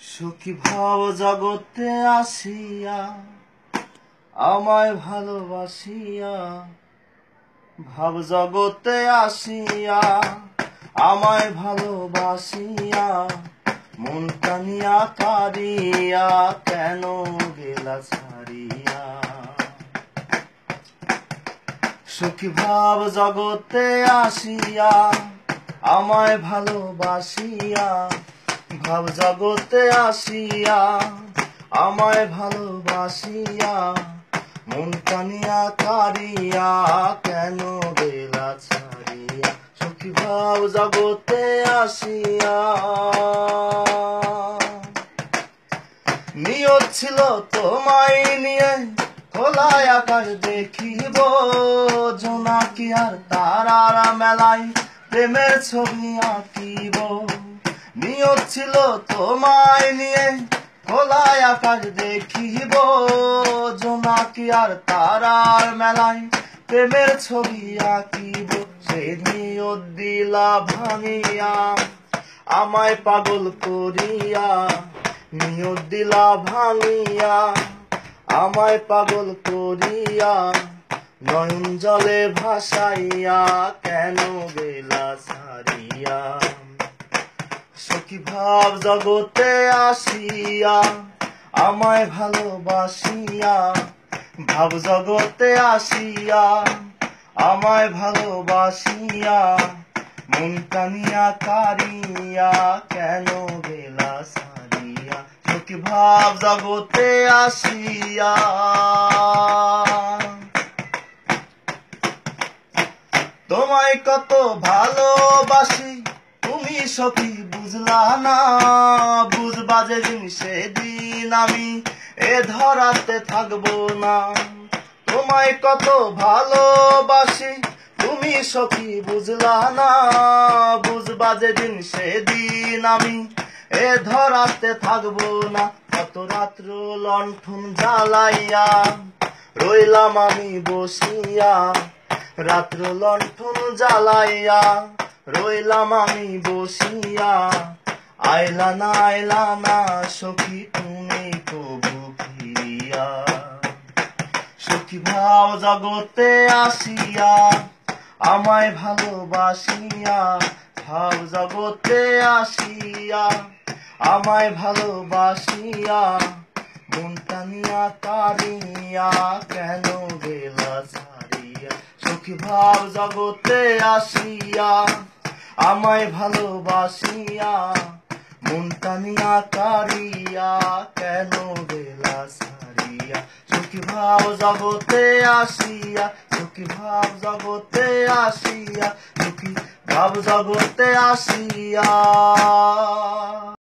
সুখী ভাব জগতে আসিয়া আমায় ভালোবাসিয়া, ভাব জগতে আসিয়া আমায় ভালোবাসিয়া, মন টানিয়া কাঁদিয়া কেন গেলা ছাড়িয়া। সুখী ভাব জগতে আসিয়া আমায় ভালোবাসিয়া, ভাব জগতে আসিয়া আমায় ভালোবাসিয়া, মন টানিয়া কাঁদিয়া কেন গেলা ছাড়িয়া। সুখী ভাব জগতে আসিয়া নিয়ত ছিল তোমায় নিয়ে খোলায় আকাশ দেখিব, জোনাকি আর তারার মেলায় প্রেমের ছবি আঁকিব। নিয়ত ছিল তোমায় নিয়ে খোলায় আকাশ দেখিব, জোনাকি আর তারার মেলায় প্রেমের ছবি আঁকিব। সে নিয়ত দিলা ভাঙিয়া আমায় পাগল করিয়া, নিয়ত দিলা ভাঙিয়া আমায় পাগল করিয়া, নয়ন জলে ভাসাইয়া কেন গেলা ছাড়িয়া। সুখী ভাব জগতে আসিয়া আমায় ভালোবাসিয়া, ভাব জগতে আসিয়া আমায় ভালোবাসিয়া, মন টানিয়া কাঁদিয়া কেন গেলা ছাড়িয়া। সুখী ভাব জগতে আসিয়া তোমায় কত ভালোবাসি তুমি সখী বুঝলা না, বুঝবা যেদিন সেদিন আমি এ ধরাতে থাকবো না। তোমায় কত ভালোবাসি তুমি সখী বুঝলা না, বুঝবা যেদিন সেদিন আমি এ ধরাতে থাকবো না। কত রাত্র লণ্ঠন জ্বালাইয়া রইলাম আমি বসিয়া, রাত্র লণ্ঠন জ্বালাইয়া রইলাম আমি বসিয়া, আইলা না সখী তুমি কবু ফিরিয়া। সুখী ভাব জগতে আসিয়া আমায় ভালোবাসিয়া, ভাব জগতে আসিয়া আমায় ভালোবাসিয়া, মন টানিয়া কাঁদিয়া কেন গেলা ছাড়িয়া। সুখী ভাব জগতে আসিয়া আমায় ভালোবাসিয়া, মন টানিয়া কাঁদিয়া কেন গেলা ছাড়িয়া। সুখী ভাব জগতে আসিয়া, সুখী ভাব জগতে আসিয়া, সুখী ভাব জগতে আসিয়া।